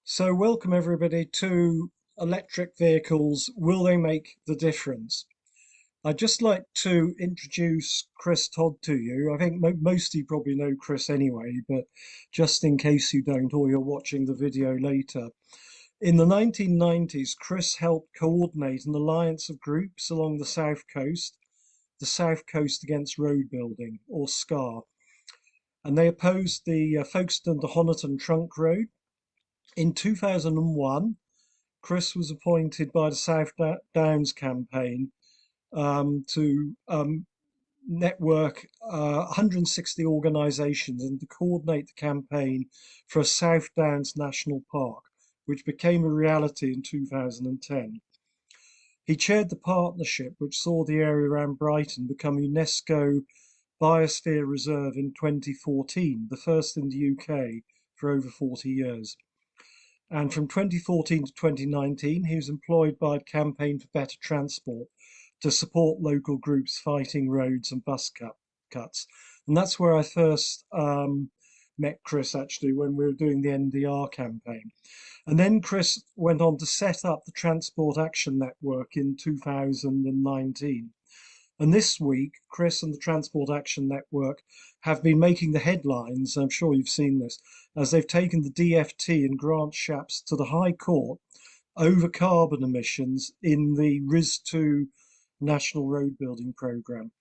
So, welcome everybody to electric vehicles. Will they make the difference? I'd just like to introduce Chris Todd to you. I think most of you probably know Chris anyway, but just in case you don't or you're watching the video later. In the 1990s, Chris helped coordinate an alliance of groups along the South Coast Against Road Building, or SCAR, and they opposed the Folkestone to Honiton Trunk Road. In 2001, Chris was appointed by the South Downs campaign to network 160 organisations and to coordinate the campaign for a South Downs National Park, which became a reality in 2010. He chaired the partnership which saw the area around Brighton become UNESCO Biosphere Reserve in 2014, the first in the UK for over 40 years. And from 2014 to 2019, he was employed by Campaign for Better Transport to support local groups fighting roads and bus cuts. And that's where I first met Chris, actually, when we were doing the NDR campaign. And then Chris went on to set up the Transport Action Network in 2019. And this week, Chris and the Transport Action Network have been making the headlines. I'm sure you've seen this, as they've taken the DFT and Grant Shapps to the High Court over carbon emissions in the RIS2 National Road Building Programme.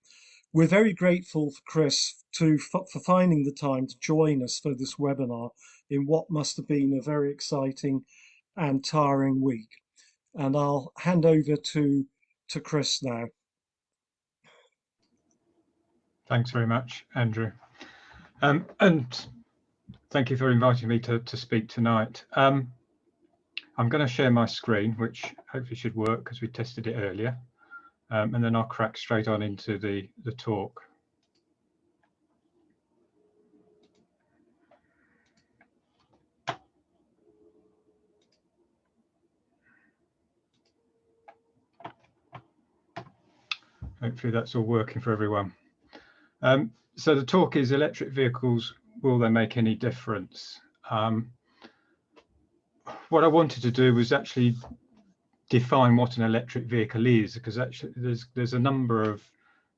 We're very grateful for Chris for finding the time to join us for this webinar in what must have been a very exciting and tiring week. And I'll hand over to Chris now. Thanks very much, Andrew. And thank you for inviting me to speak tonight. I'm going to share my screen, which hopefully should work because we tested it earlier. And then I'll crack straight on into the talk. Hopefully that's all working for everyone. So the talk is electric vehicles, will they make any difference? What I wanted to do was actually define what an electric vehicle is, because actually there's a number of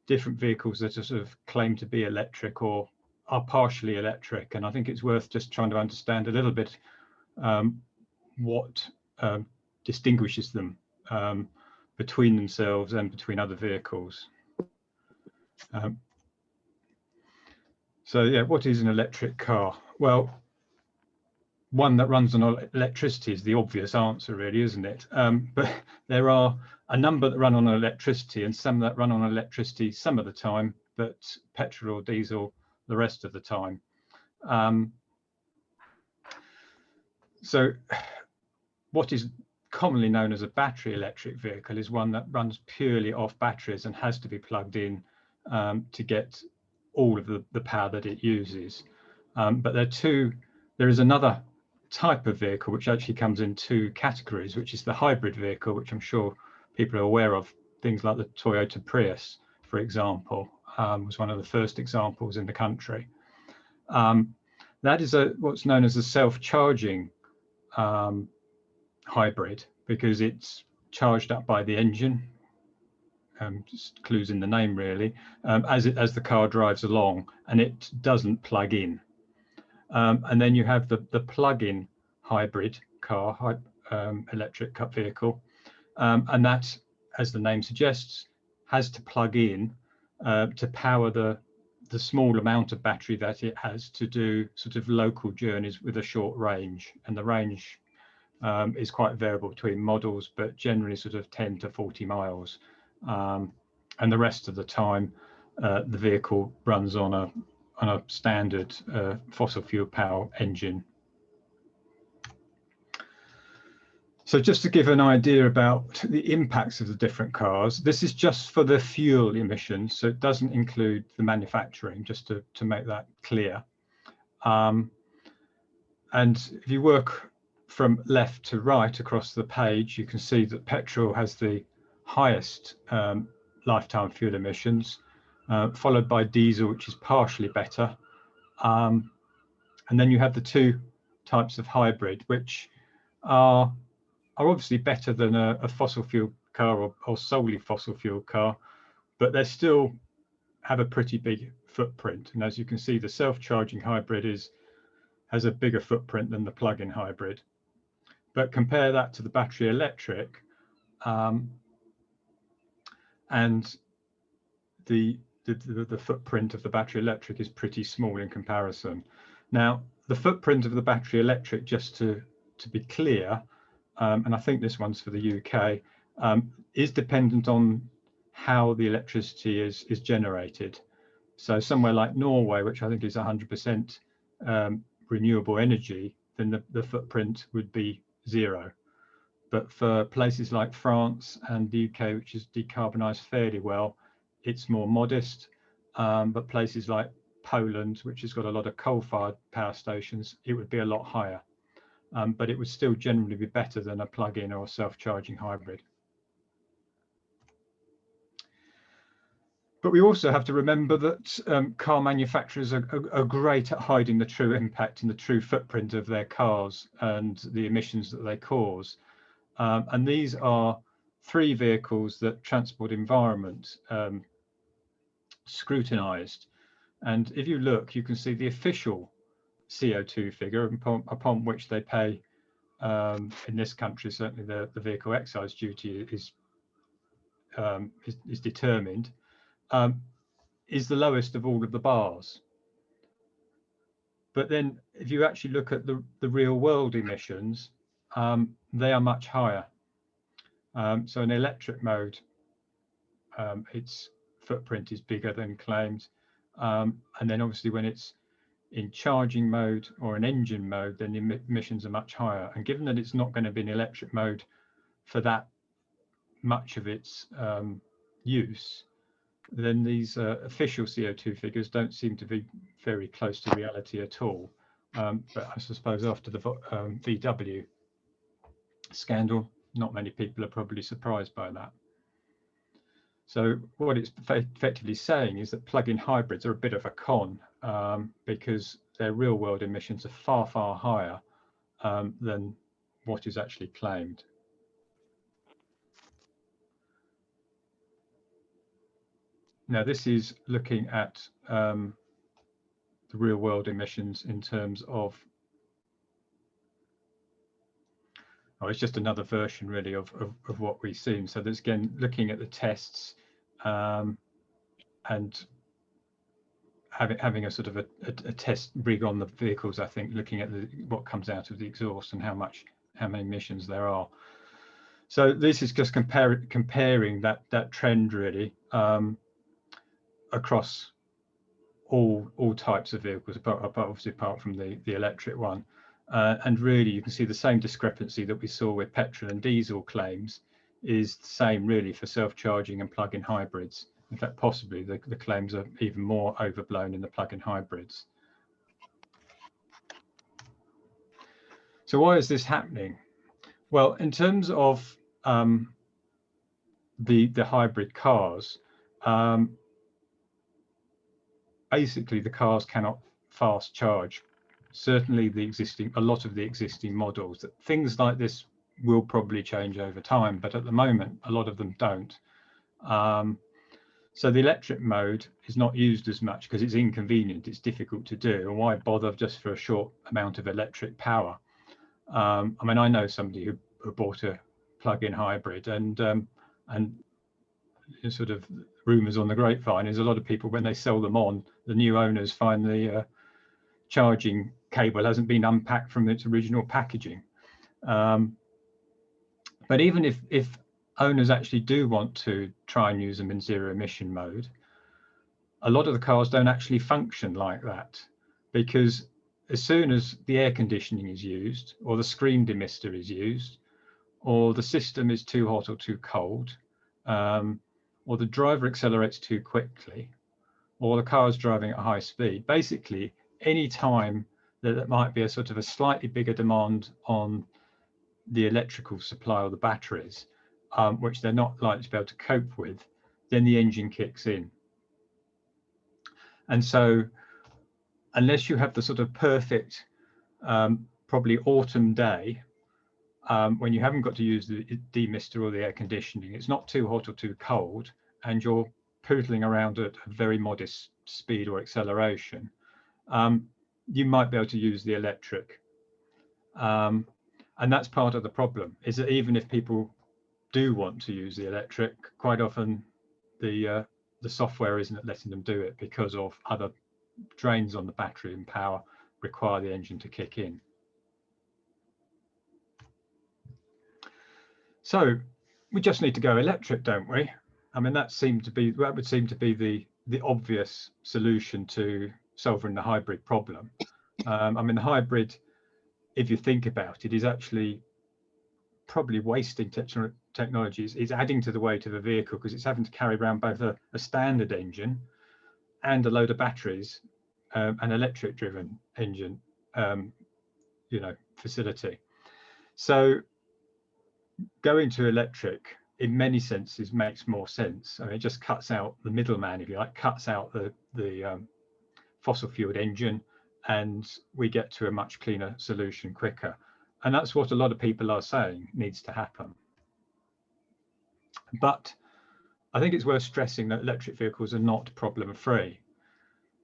different vehicles that are sort of claim to be electric or are partially electric, and I think it's worth just trying to understand a little bit what distinguishes them between themselves and between other vehicles. So yeah, what is an electric car? Well, one that runs on electricity is the obvious answer, really, isn't it? But there are a number that run on electricity and some that run on electricity some of the time, but petrol or diesel the rest of the time. So what is commonly known as a battery electric vehicle is one that runs purely off batteries and has to be plugged in to get all of the power that it uses. But there is another type of vehicle which actually comes in two categories, which is the hybrid vehicle, which I'm sure people are aware of. Things like the Toyota Prius, for example, was one of the first examples in the country. That is what's known as a self-charging hybrid, because it's charged up by the engine, just clues in the name really, as the car drives along, and it doesn't plug in. And then you have the plug-in hybrid car, electric vehicle, and that, as the name suggests, has to plug in to power the small amount of battery that it has to do sort of local journeys with a short range. And the range is quite variable between models, but generally sort of 10 to 40 miles. And the rest of the time, the vehicle runs on a standard fossil fuel power engine. So just to give an idea about the impacts of the different cars, this is just for the fuel emissions, so it doesn't include the manufacturing, just to make that clear. And if you work from left to right across the page, you can see that petrol has the highest lifetime fuel emissions, followed by diesel, which is partially better. And then you have the two types of hybrid, which are obviously better than a fossil fuel car or solely fossil fuel car, but they still have a pretty big footprint. And as you can see, the self-charging hybrid has a bigger footprint than the plug-in hybrid. But compare that to the battery electric, and the footprint of the battery electric is pretty small in comparison. Now, the footprint of the battery electric, just to be clear, and I think this one's for the UK, is dependent on how the electricity is generated. So somewhere like Norway, which I think is 100% renewable energy, then the footprint would be 0. But for places like France and the UK, which is decarbonised fairly well, it's more modest. But places like Poland, which has got a lot of coal-fired power stations, it would be a lot higher. But it would still generally be better than a plug-in or a self-charging hybrid. But we also have to remember that car manufacturers are great at hiding the true impact and the true footprint of their cars and the emissions that they cause. And these are 3 vehicles that Transport Environment scrutinised. And if you look, you can see the official CO2 figure upon which they pay, in this country, certainly the vehicle excise duty is determined, is the lowest of all of the bars. But then if you actually look at the real world emissions, they are much higher. So in electric mode, its footprint is bigger than claimed. And then obviously when it's in charging mode or an engine mode, then the emissions are much higher. And given that it's not going to be in electric mode for that much of its use, then these official CO2 figures don't seem to be very close to reality at all. But I suppose after the VW scandal, not many people are probably surprised by that. So what it's effectively saying is that plug-in hybrids are a bit of a con, because their real-world emissions are far, far higher than what is actually claimed. Now, this is looking at the real-world emissions in terms of, it's just another version really of what we've seen. So there's again looking at the tests and having a sort of a test rig on the vehicles, I think, looking at what comes out of the exhaust and how many emissions there are. So this is just comparing that trend really across all types of vehicles, obviously apart from the electric one. And really you can see the same discrepancy that we saw with petrol and diesel claims is the same really for self-charging and plug-in hybrids. In fact, possibly the claims are even more overblown in the plug-in hybrids. So why is this happening? Well, in terms of the hybrid cars, basically the cars cannot fast charge. Certainly a lot of the existing models. Things like this will probably change over time, but at the moment a lot of them don't. So the electric mode is not used as much because it's inconvenient, it's difficult to do, and why bother just for a short amount of electric power? I mean, I know somebody who bought a plug-in hybrid, and sort of rumours on the grapevine is a lot of people, when they sell them on, the new owners find the charging cable hasn't been unpacked from its original packaging. But even if owners actually do want to try and use them in zero emission mode, a lot of the cars don't actually function like that, because as soon as the air conditioning is used, or the screen demister is used, or the system is too hot or too cold, or the driver accelerates too quickly, or the car is driving at high speed, basically any time that might be a sort of a slightly bigger demand on the electrical supply or the batteries, which they're not likely to be able to cope with, then the engine kicks in. And so unless you have the sort of perfect, probably autumn day, when you haven't got to use the demister or the air conditioning, it's not too hot or too cold, and you're pootling around at a very modest speed or acceleration, you might be able to use the electric. And that's part of the problem, is that even if people do want to use the electric, quite often the software isn't letting them do it because of other drains on the battery and power require the engine to kick in. So we just need to go electric, don't we? I mean, that would seem to be the obvious solution to solving the hybrid problem. I mean, the hybrid, if you think about it, is actually probably wasting technologies. It's adding to the weight of a vehicle because it's having to carry around both a standard engine and a load of batteries, an electric-driven engine, facility. So going to electric in many senses makes more sense. I mean, it just cuts out the middleman, if you like, cuts out the fossil fueled engine, and we get to a much cleaner solution quicker. And that's what a lot of people are saying needs to happen. But I think it's worth stressing that electric vehicles are not problem-free.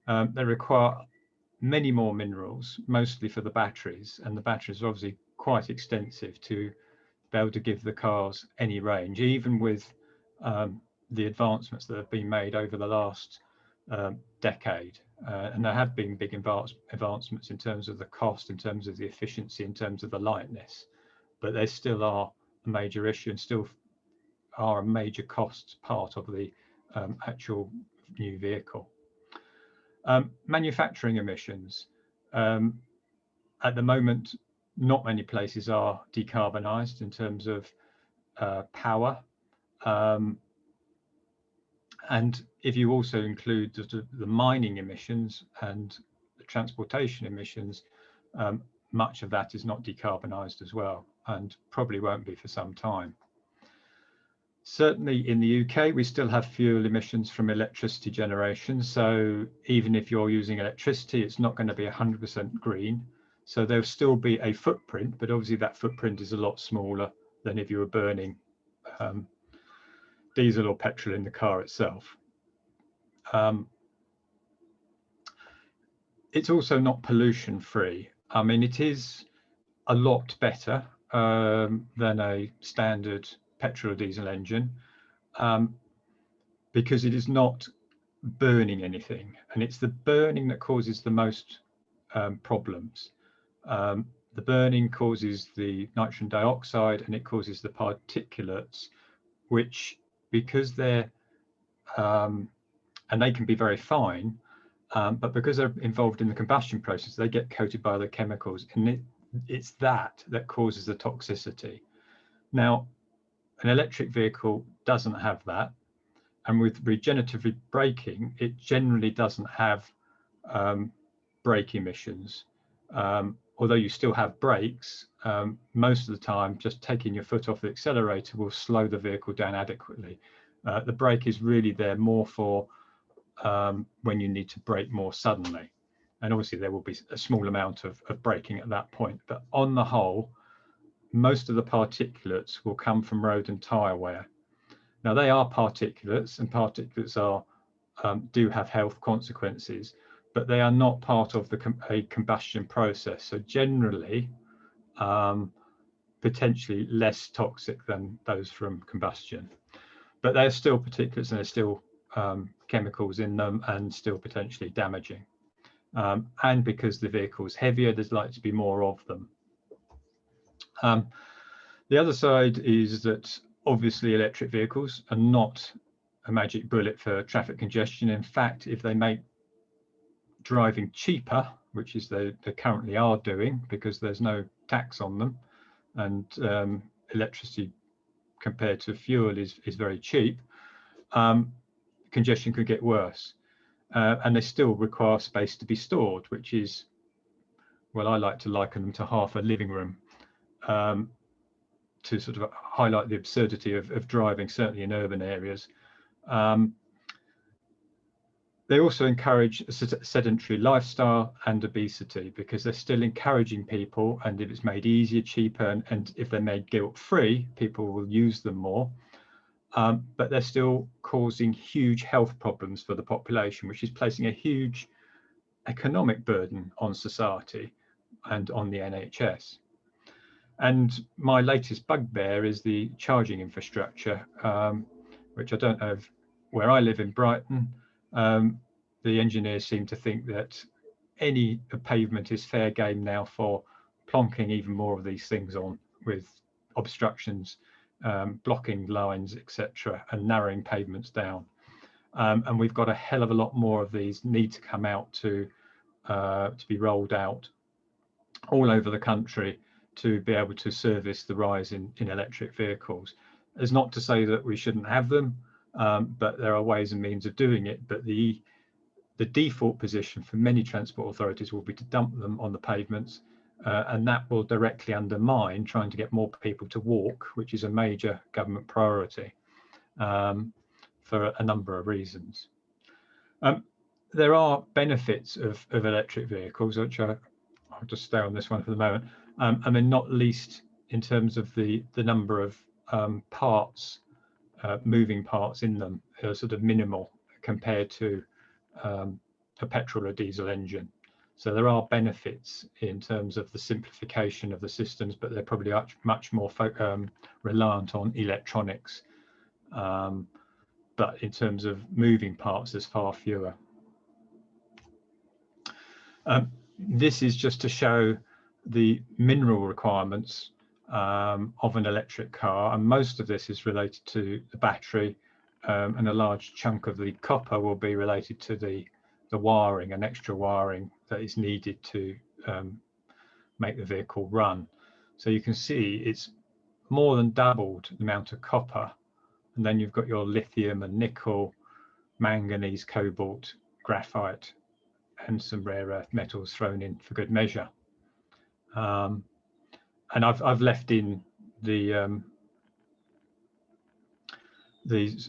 They require many more minerals, mostly for the batteries, and the batteries are obviously quite extensive to be able to give the cars any range, even with the advancements that have been made over the last decade. And there have been big advancements in terms of the cost, in terms of the efficiency, in terms of the lightness, but they still are a major issue and still are a major cost part of the actual new vehicle. Manufacturing emissions. At the moment, not many places are decarbonised in terms of power. And if you also include the mining emissions and the transportation emissions, much of that is not decarbonised as well, and probably won't be for some time. Certainly in the UK, we still have fuel emissions from electricity generation. So even if you're using electricity, it's not going to be 100% green. So there'll still be a footprint, but obviously that footprint is a lot smaller than if you were burning diesel or petrol in the car itself. It's also not pollution free. I mean, it is a lot better than a standard petrol or diesel engine because it is not burning anything, and it's the burning that causes the most problems. The burning causes the nitrogen dioxide and it causes the particulates, which, because they're and they can be very fine, but because they're involved in the combustion process, they get coated by other chemicals, and it's that causes the toxicity. Now, an electric vehicle doesn't have that, and with regenerative braking, it generally doesn't have brake emissions. Although you still have brakes, most of the time just taking your foot off the accelerator will slow the vehicle down adequately. The brake is really there more for when you need to brake more suddenly, and obviously there will be a small amount of braking at that point, but on the whole, most of the particulates will come from road and tyre wear. Now, they are particulates, and particulates are do have health consequences, but they are not part of a combustion process. So generally, potentially less toxic than those from combustion. But they're still particulates, and there's still chemicals in them, and still potentially damaging. And because the vehicle is heavier, there's likely to be more of them. The other side is that obviously electric vehicles are not a magic bullet for traffic congestion. In fact, if they make driving cheaper, which is they currently are doing because there's no tax on them, and electricity compared to fuel is very cheap, congestion could get worse. And they still require space to be stored, which is, well, I like to liken them to half a living room, to sort of highlight the absurdity of driving, certainly in urban areas. They also encourage a sedentary lifestyle and obesity, because they're still encouraging people, and if it's made easier, cheaper, and if they're made guilt-free, people will use them more. But they're still causing huge health problems for the population, which is placing a huge economic burden on society and on the NHS. And my latest bugbear is the charging infrastructure, which I don't know if, where I live in Brighton, the engineers seem to think that any pavement is fair game now for plonking even more of these things on, with obstructions, blocking lines, etc., and narrowing pavements down. And we've got a hell of a lot more of these need to come out to be rolled out all over the country to be able to service the rise in electric vehicles. It's not to say that we shouldn't have them, but there are ways and means of doing it. But the default position for many transport authorities will be to dump them on the pavements, and that will directly undermine trying to get more people to walk, which is a major government priority, for a number of reasons. There are benefits of electric vehicles, which I'll just stay on this one for the moment. I mean, not least in terms of the number of parts, moving parts in them are sort of minimal compared to a petrol or diesel engine. So there are benefits in terms of the simplification of the systems, but they're probably much more reliant on electronics. But in terms of moving parts, there's far fewer. This is just to show the mineral requirements of an electric car, and most of this is related to the battery, and a large chunk of the copper will be related to the wiring and extra wiring that is needed to make the vehicle run. So you can see it's more than doubled the amount of copper, and then you've got your lithium and nickel, manganese, cobalt, graphite, and some rare earth metals thrown in for good measure. And I've left in the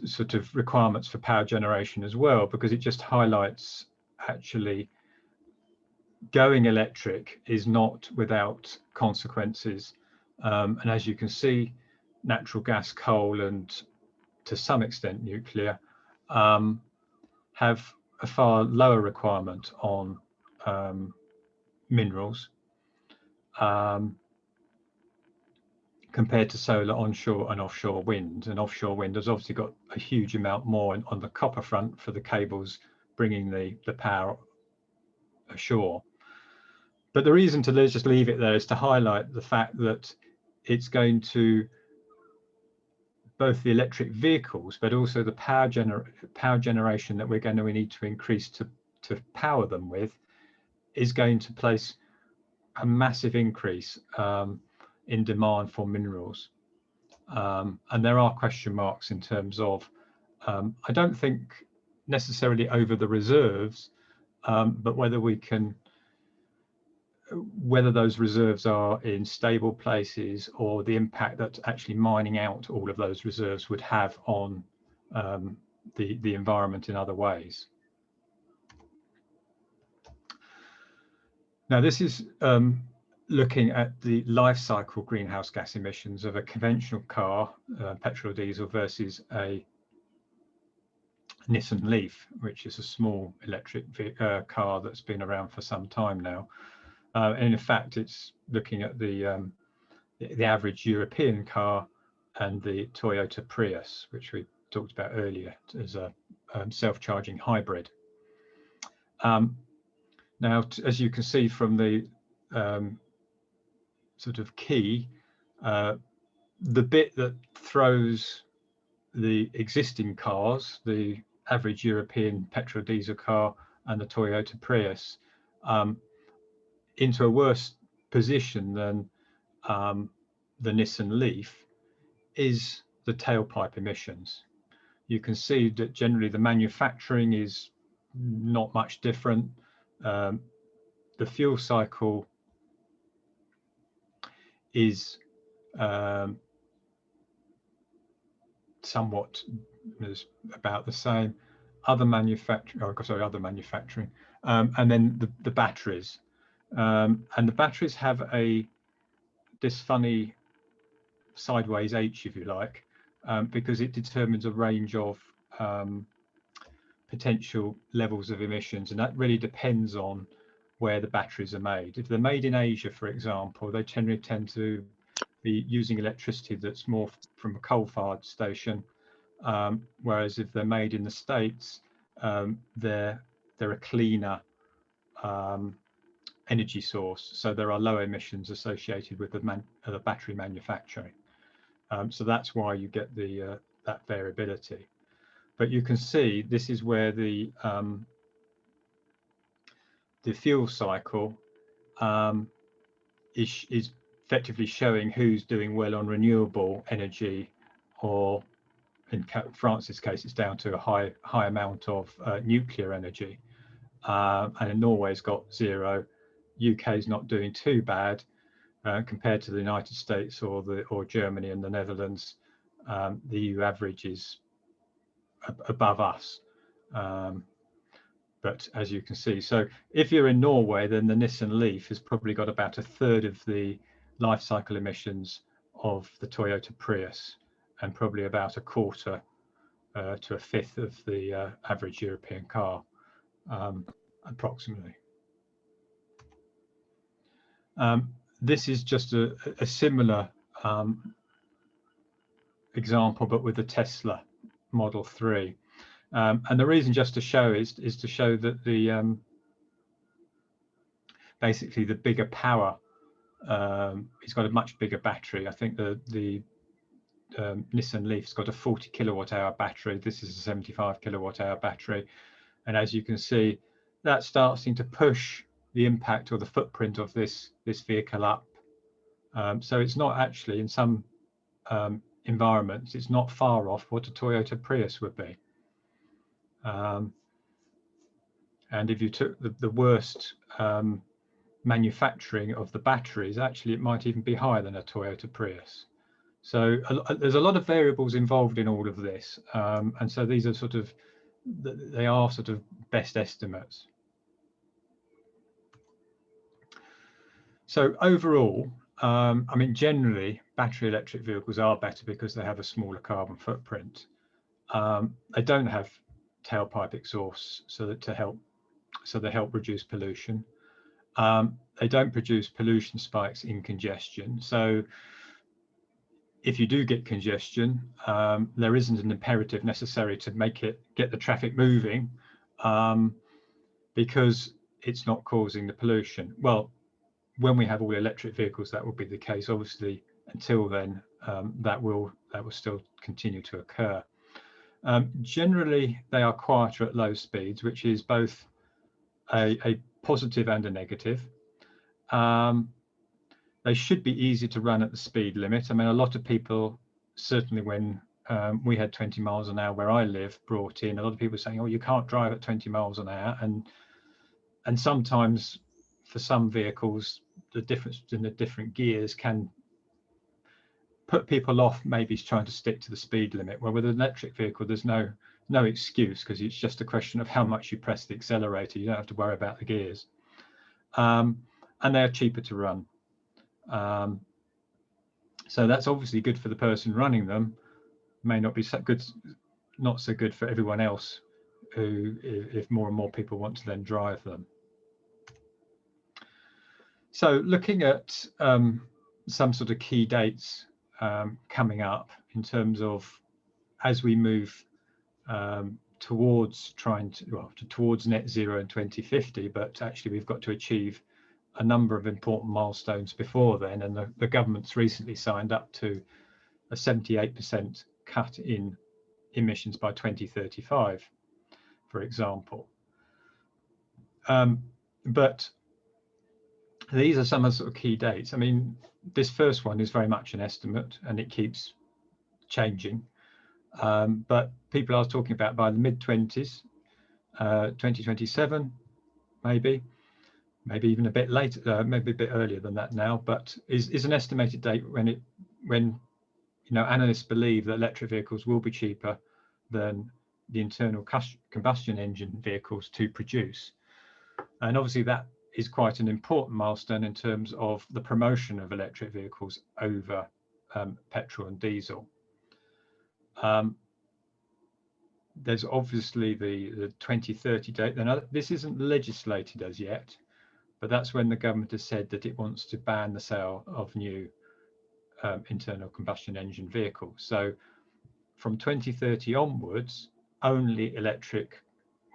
sort of requirements for power generation as well, because it just highlights actually going electric is not without consequences. And as you can see, natural gas, coal, and to some extent nuclear have a far lower requirement on minerals compared to solar, onshore and offshore wind. And offshore wind has obviously got a huge amount more on the copper front for the cables bringing the power ashore. But the reason to just leave it there is to highlight the fact that it's going to, both the electric vehicles, but also the power generation that we're going to need to increase to power them with, is going to place a massive increase in demand for minerals. And there are question marks in terms of, I don't think necessarily over the reserves, but whether those reserves are in stable places, or the impact that actually mining out all of those reserves would have on the environment in other ways. Now, this is looking at the life cycle greenhouse gas emissions of a conventional car, petrol or diesel, versus a Nissan Leaf, which is a small electric car that's been around for some time now. And in fact, it's looking at the average European car and the Toyota Prius, which we talked about earlier, as a self-charging hybrid. Now, as you can see from the sort of key, the bit that throws the existing cars, the average European petrol diesel car and the Toyota Prius, into a worse position than the Nissan Leaf, is the tailpipe emissions. You can see that generally the manufacturing is not much different. The fuel cycle is somewhat about the same, other manufacturing, and then the batteries. And the batteries have this funny sideways H, if you like, because it determines a range of potential levels of emissions, and that really depends on where the batteries are made. If they're made in Asia, for example, they generally tend to be using electricity that's more from a coal-fired station, whereas if they're made in the States, they're a cleaner energy source, so there are low emissions associated with the battery manufacturing. So that's why you get that variability. But you can see this is where the fuel cycle is effectively showing who's doing well on renewable energy, or in France's case, it's down to a high amount of nuclear energy. And in Norway's got 0. UK's not doing too bad compared to the United States or Germany and the Netherlands. The EU average is above us. But as you can see, so if you're in Norway, then the Nissan Leaf has probably got about 1/3 of the life cycle emissions of the Toyota Prius, and probably about 1/4 to 1/5 of the average European car, approximately. This is just a similar example, but with the Tesla Model 3. And the reason just to show is to show that basically the bigger power, it's got a much bigger battery. I think the Nissan Leaf's got a 40 kWh battery. This is a 75 kWh battery. And as you can see, that's starting to push the impact or the footprint of this vehicle up. So it's not actually, in some environments, it's not far off what a Toyota Prius would be. And if you took the worst manufacturing of the batteries, actually it might even be higher than a Toyota Prius. So there's a lot of variables involved in all of this, and so these are they are sort of best estimates. So overall, I mean, generally battery electric vehicles are better because they have a smaller carbon footprint. They don't have tailpipe exhausts, so they help reduce pollution. They don't produce pollution spikes in congestion. So if you do get congestion, there isn't an imperative necessary to get the traffic moving, because it's not causing the pollution. Well, when we have all electric vehicles, that will be the case. Obviously, until then, that will still continue to occur. Generally, they are quieter at low speeds, which is both a positive and a negative. They should be easy to run at the speed limit. I mean, a lot of people, certainly when we had 20 miles an hour where I live, brought in a lot of people saying, "Oh, you can't drive at 20 miles an hour," and sometimes for some vehicles, the difference in the different gears can put people off maybe trying to stick to the speed limit. Well, with an electric vehicle, there's no excuse, because it's just a question of how much you press the accelerator. You don't have to worry about the gears, and they're cheaper to run. So that's obviously good for the person running them. May not be so good, not so good for everyone else, who, if more and more people want to then drive them. So looking at some sort of key dates coming up in terms of as we move towards towards net zero in 2050, but actually we've got to achieve a number of important milestones before then, and the government's recently signed up to a 78% cut in emissions by 2035, for example. But these are some of the sort of key dates. I mean, this first one is very much an estimate, and it keeps changing. But people are talking about by the mid-20s, 2027, maybe even a bit later, maybe a bit earlier than that now, but is an estimated date when analysts believe that electric vehicles will be cheaper than the internal combustion engine vehicles to produce. And obviously that is quite an important milestone in terms of the promotion of electric vehicles over petrol and diesel. There's obviously the 2030 date. Now, this isn't legislated as yet, but that's when the government has said that it wants to ban the sale of new internal combustion engine vehicles. So from 2030 onwards, only electric,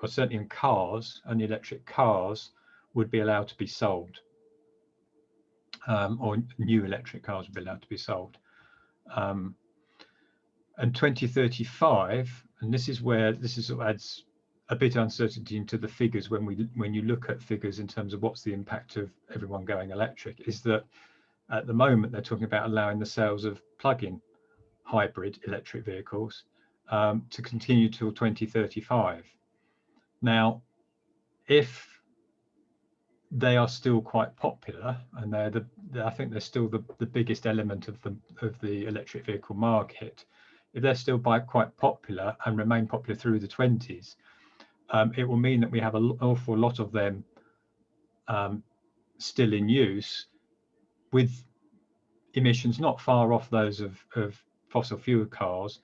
or certainly in cars, only electric cars would be allowed to be sold, or new electric cars would be allowed to be sold. And 2035, and this is where this is sort of adds a bit of uncertainty into the figures when you look at figures in terms of what's the impact of everyone going electric, is that at the moment they're talking about allowing the sales of plug-in hybrid electric vehicles to continue till 2035. Now, if they are still quite popular, and I think they're still the biggest element of the electric vehicle market, if they're still quite popular and remain popular through the 20s, it will mean that we have an awful lot of them still in use, with emissions not far off those of fossil fuel cars,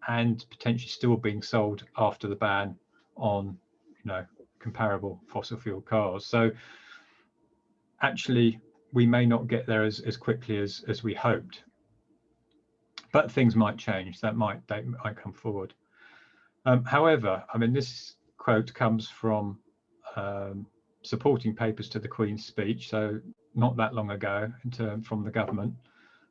and potentially still being sold after the ban on, comparable fossil fuel cars. So actually, we may not get there as quickly as we hoped, but things might change. They might come forward. However, I mean, this quote comes from supporting papers to the Queen's speech, so not that long ago, from the government,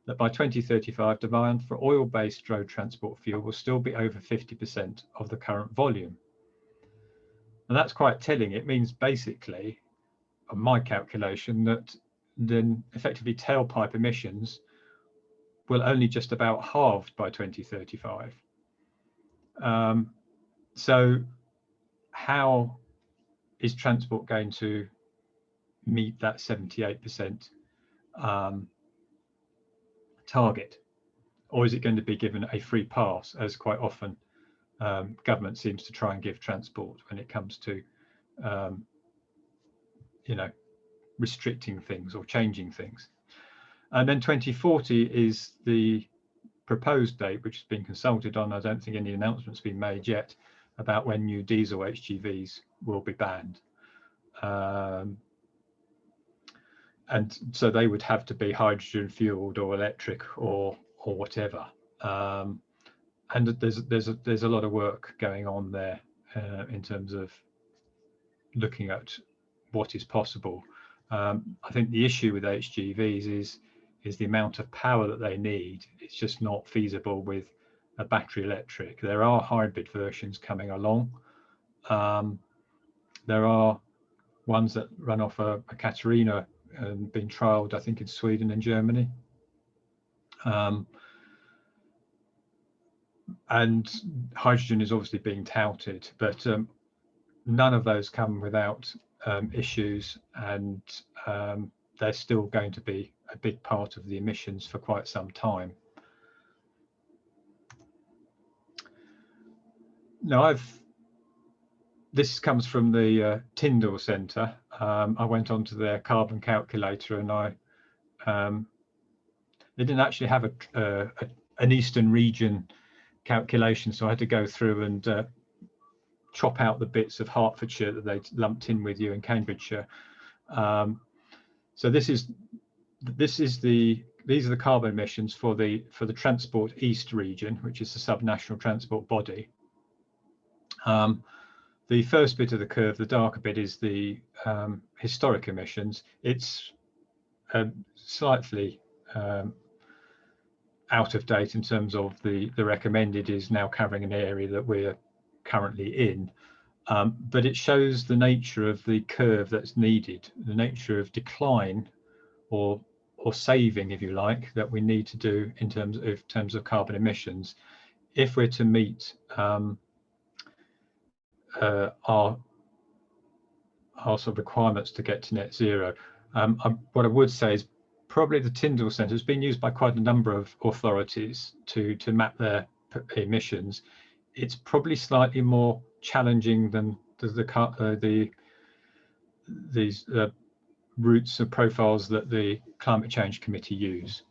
that by 2035, demand for oil-based road transport fuel will still be over 50% of the current volume. And that's quite telling. It means basically, on my calculation, that then effectively tailpipe emissions will only just about halved by 2035. So how is transport going to meet that 78% target? Or is it going to be given a free pass, as quite often government seems to try and give transport when it comes to restricting things or changing things? And then 2040 is the proposed date, which has been consulted on. I don't think any announcements have been made yet about when new diesel HGVs will be banned. And so they would have to be hydrogen fueled or electric or whatever. And there's a lot of work going on there in terms of looking at what is possible. I think the issue with HGVs is the amount of power that they need. It's just not feasible with a battery electric. There are hybrid versions coming along. There are ones that run off a Caterina and being trialed, I think, in Sweden and Germany. And hydrogen is obviously being touted, but none of those come without issues, and they're still going to be a big part of the emissions for quite some time. Now, this comes from the Tyndall Centre. I went onto their carbon calculator, and they didn't actually have an Eastern region calculation, so I had to go through and chop out the bits of Hertfordshire that they lumped in with you in Cambridgeshire. So these are the carbon emissions for the Transport East region, which is the subnational transport body. The first bit of the curve, the darker bit, is the historic emissions. It's slightly out of date in terms of the recommended is now covering an area that we're currently in, but it shows the nature of the curve that's needed, the nature of decline or saving, if you like, that we need to do in terms of carbon emissions if we're to meet our sort of requirements to get to net zero. What I would say is probably the Tyndall Centre has been used by quite a number of authorities to map their emissions. it's probably slightly more challenging than these routes and profiles that the Climate Change Committee use.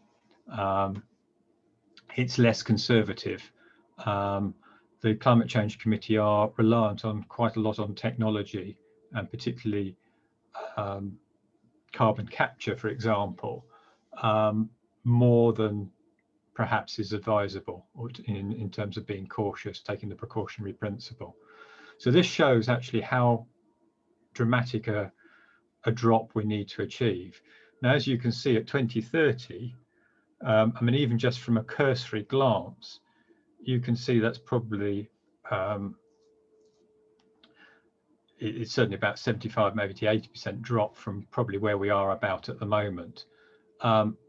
It's less conservative. The Climate Change Committee are reliant on quite a lot on technology, and particularly carbon capture, for example, more than perhaps is advisable in terms of being cautious, taking the precautionary principle. So this shows actually how dramatic a drop we need to achieve. Now, as you can see at 2030, I mean, even just from a cursory glance, you can see that's probably, it's certainly about 75, maybe to 80% drop from probably where we are about at the moment.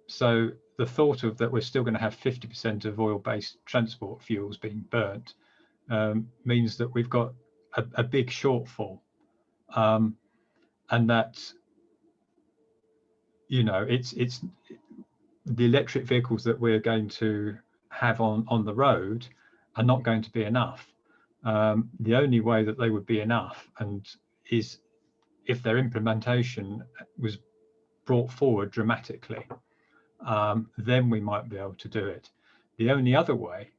So the thought of that we're still going to have 50% of oil-based transport fuels being burnt means that we've got a big shortfall, and that, you know, it's the electric vehicles that we're going to have on the road are not going to be enough. The only way that they would be enough is if their implementation was brought forward dramatically. Then we might be able to do it. The only other way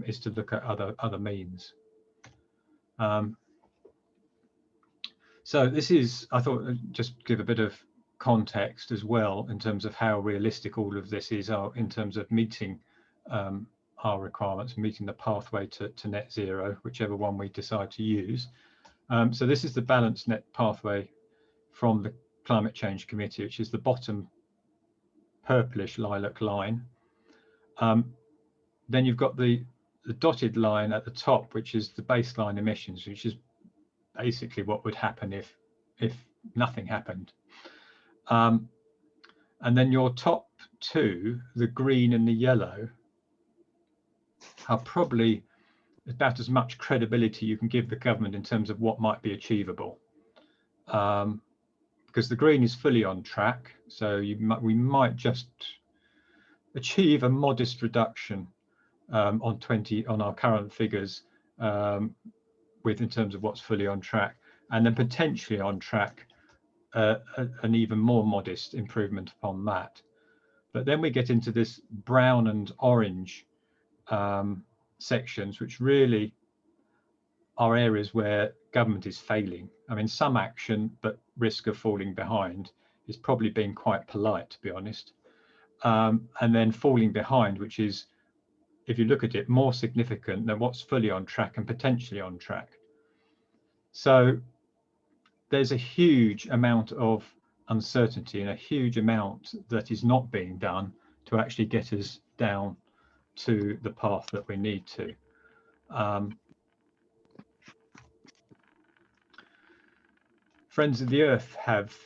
is to look at other means. So this is, I thought, just give a bit of context as well in terms of how realistic all of this is in terms of meeting our requirements, meeting the pathway to net zero, whichever one we decide to use. So this is the balanced net pathway from the Climate Change Committee, which is the bottom purplish lilac line. Then you've got the dotted line at the top, which is the baseline emissions, which is basically what would happen if nothing happened. And then your top two, the green and the yellow, are probably about as much credibility you can give the government in terms of what might be achievable. Because the green is fully on track, so we might just achieve a modest reduction on our current figures in terms of what's fully on track, and then potentially on track an even more modest improvement upon that. But then we get into this brown and orange sections, which really are areas where government is failing. I mean, some action, but risk of falling behind is probably being quite polite, to be honest. And then falling behind, which is, if you look at it, more significant than what's fully on track and potentially on track. So there's a huge amount of uncertainty and a huge amount that is not being done to actually get us down to the path that we need to. Friends of the Earth have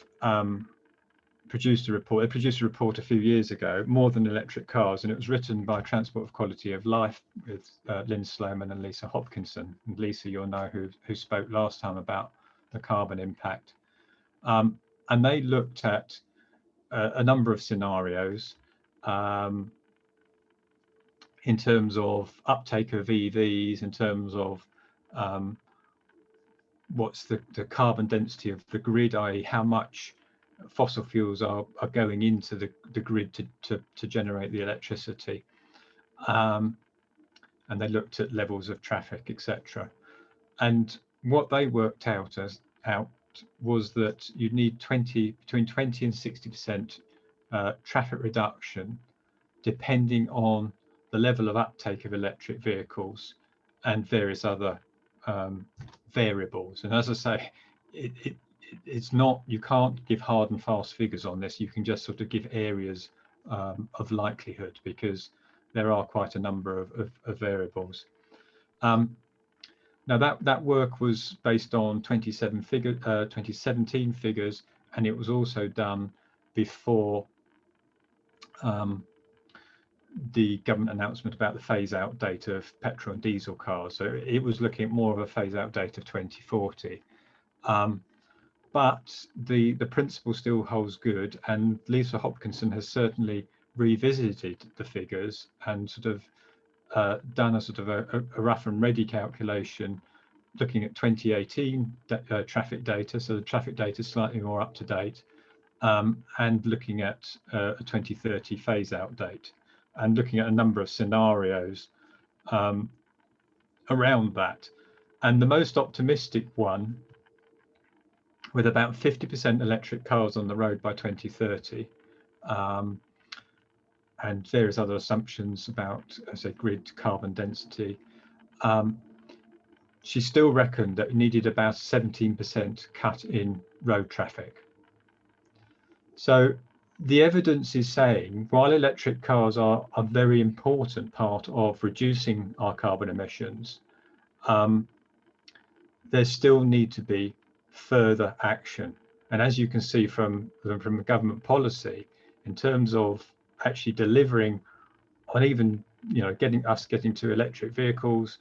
produced a report. They produced a report a few years ago, More Than Electric Cars, and it was written by Transport for Quality of Life with Lynn Sloman and Lisa Hopkinson. And Lisa, you'll know, who spoke last time about the carbon impact. And they looked at a number of scenarios in terms of uptake of EVs, in terms of what's the carbon density of the grid, i.e. how much fossil fuels are going into the grid to generate the electricity. And they looked at levels of traffic, etc. And what they worked out was that you'd need between 20 and 60% traffic reduction, depending on the level of uptake of electric vehicles and various other variables. And as I say, it's not, you can't give hard and fast figures on this. You can just sort of give areas of likelihood, because there are quite a number of variables. Now that work was based on 2017 figures, and it was also done before the government announcement about the phase-out date of petrol and diesel cars. So it was looking at more of a phase-out date of 2040. But the principle still holds good, and Lisa Hopkinson has certainly revisited the figures and sort of done a sort of a rough and ready calculation looking at 2018 traffic data, so the traffic data is slightly more up to date, and looking at a 2030 phase out date, and looking at a number of scenarios around that. And the most optimistic one, with about 50% electric cars on the road by 2030, and various other assumptions about, as I say, grid carbon density, she still reckoned that we needed about 17% cut in road traffic. So the evidence is saying, while electric cars are a very important part of reducing our carbon emissions, there still need to be further action. And as you can see from the government policy, in terms of actually delivering on even, getting to electric vehicles,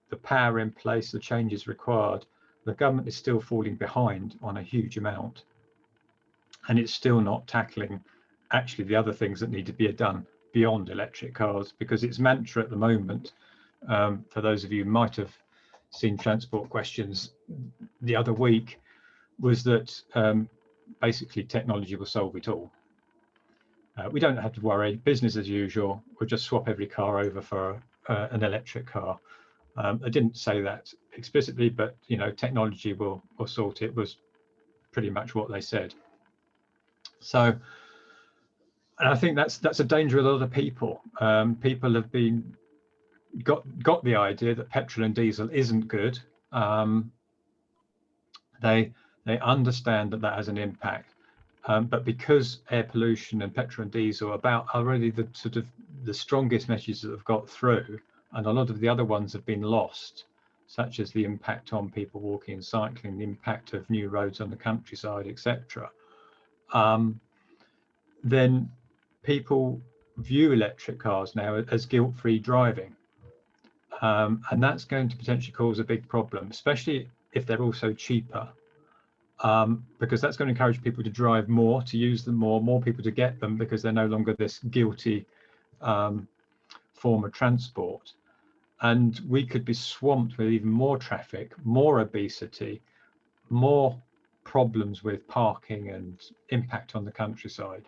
the power in place, the changes required, the government is still falling behind on a huge amount. And it's still not tackling actually the other things that need to be done beyond electric cars, because its mantra at the moment, for those of you who might have seen Transport Questions the other week, was that basically technology will solve it all. We don't have to worry, business as usual, we'll just swap every car over for an electric car. I didn't say that explicitly, but technology will sort it, was pretty much what they said. So, and I think that's a danger with a lot of people. People have got the idea that petrol and diesel isn't good. They understand that has an impact, but because air pollution and petrol and diesel are really the sort of the strongest messages that have got through, and a lot of the other ones have been lost, such as the impact on people walking and cycling, the impact of new roads on the countryside, etc. Then people view electric cars now as guilt-free driving, and that's going to potentially cause a big problem, especially if they're also cheaper, because that's going to encourage people to drive more, to use them more people to get them, because they're no longer this guilty form of transport. And we could be swamped with even more traffic, more obesity, more problems with parking and impact on the countryside.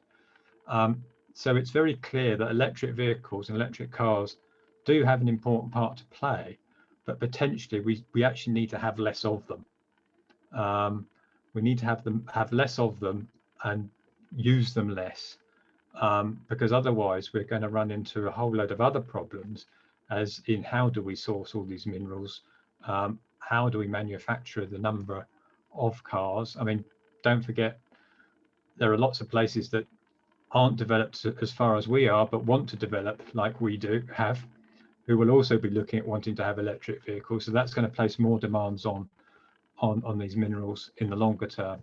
So it's very clear that electric vehicles and electric cars do have an important part to play, but potentially we actually need to have less of them. We need to have less of them and use them less, because otherwise we're going to run into a whole load of other problems, as in how do we source all these minerals, how do we manufacture the number of cars. I mean, don't forget, there are lots of places that aren't developed as far as we are, but want to develop like we have, who will also be looking at wanting to have electric vehicles. So that's going to place more demands on these minerals in the longer term.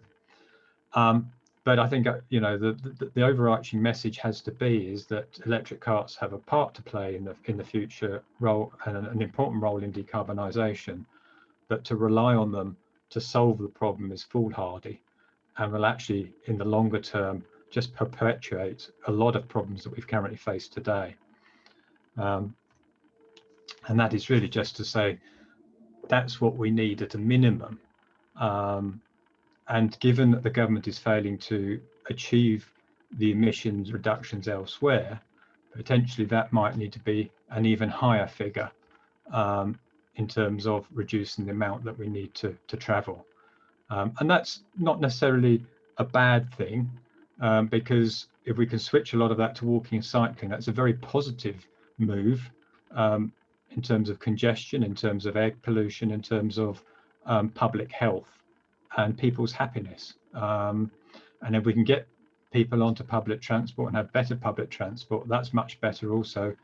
But I think the overarching message has to be is that electric cars have a part to play in the future role, and an important role in decarbonisation. But to rely on them to solve the problem is foolhardy, and will actually, in the longer term, just perpetuate a lot of problems that we've currently faced today. And that is really just to say that's what we need at a minimum. And given that the government is failing to achieve the emissions reductions elsewhere, potentially that might need to be an even higher figure in terms of reducing the amount that we need to travel. And that's not necessarily a bad thing, because if we can switch a lot of that to walking and cycling, that's a very positive move in terms of congestion, in terms of air pollution, in terms of public health and people's happiness. And if we can get people onto public transport and have better public transport, that's much better also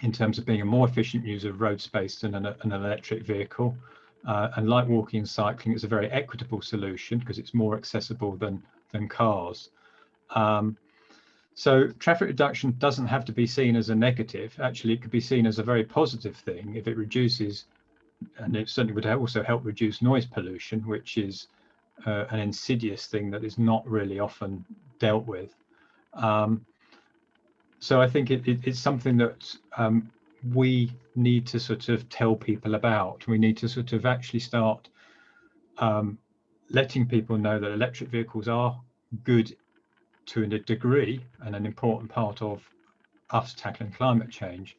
in terms of being a more efficient user of road space than an electric vehicle. And like walking and cycling, it's a very equitable solution because it's more accessible than cars. So traffic reduction doesn't have to be seen as a negative. Actually, it could be seen as a very positive thing if it reduces, and it certainly would also help reduce noise pollution, which is an insidious thing that is not really often dealt with. So I think it's something that we need to sort of tell people about. We need to sort of actually start letting people know that electric vehicles are good to a degree and an important part of us tackling climate change,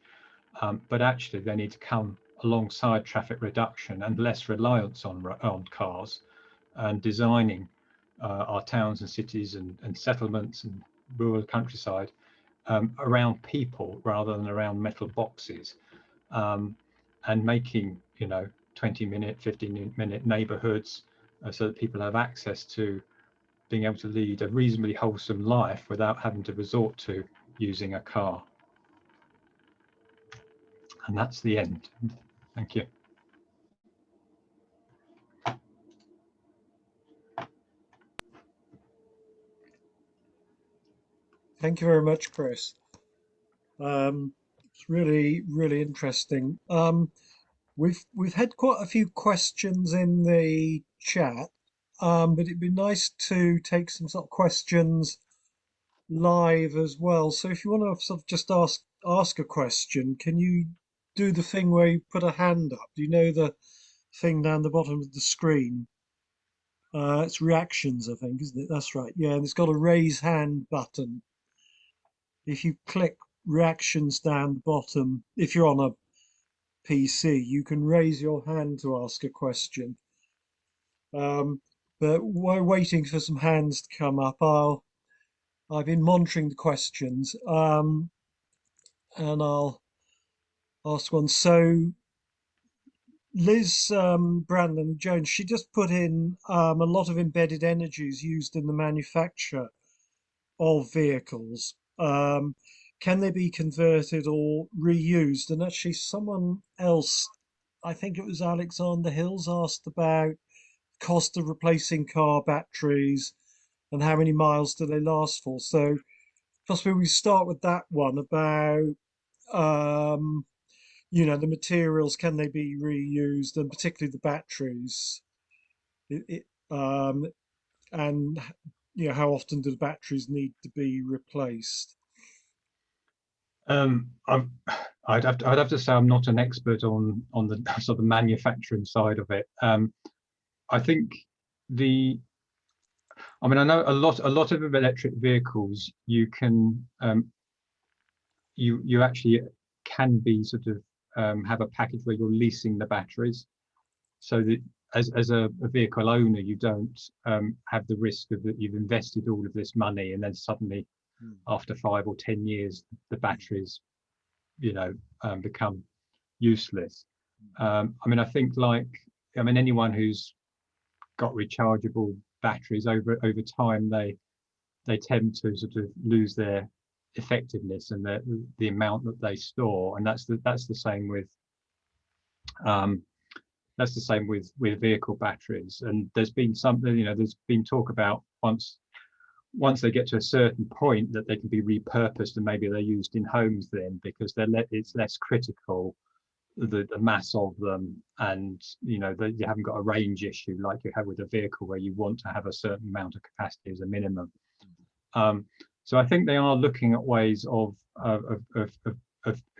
but actually they need to come alongside traffic reduction and less reliance on cars, and designing our towns and cities and settlements and rural countryside around people rather than around metal boxes, and making 20-minute, 15-minute neighborhoods so that people have access to being able to lead a reasonably wholesome life without having to resort to using a car. And that's the end. Thank you. Thank you very much, Chris. It's really interesting. We've had quite a few questions in the chat, but it'd be nice to take some sort of questions live as well. So if you want to sort of just ask a question, can you do the thing where you put a hand up? Do you know the thing down the bottom of the screen? It's reactions, I think, isn't it? That's right. Yeah, and it's got a raise hand button. If you click reactions down the bottom, if you're on a PC, you can raise your hand to ask a question. But while waiting for some hands to come up, I've been monitoring the questions, and I'll ask one. So Liz Brandon Jones, she just put in a lot of embedded energies used in the manufacture of vehicles. Can they be converted or reused? And actually, someone else, I think it was Alexander Hills, asked about cost of replacing car batteries and how many miles do they last for. So possibly we start with that one about the materials, can they be reused, and particularly the batteries. And how often do the batteries need to be replaced? I'd have to say I'm not an expert on the sort of manufacturing side of it. I think I know a lot of electric vehicles you can you actually can be sort of have a package where you're leasing the batteries, so that as a vehicle owner you don't have the risk of that you've invested all of this money and then suddenly after 5 or 10 years the batteries become useless. I think anyone who's got rechargeable batteries over time, they tend to sort of lose their effectiveness and the amount that they store, and that's the same with with vehicle batteries. And there's been there's been talk about once they get to a certain point that they can be repurposed and maybe they're used in homes then, because it's less critical, the mass of them, and you haven't got a range issue like you have with a vehicle where you want to have a certain amount of capacity as a minimum. So I think they are looking at ways of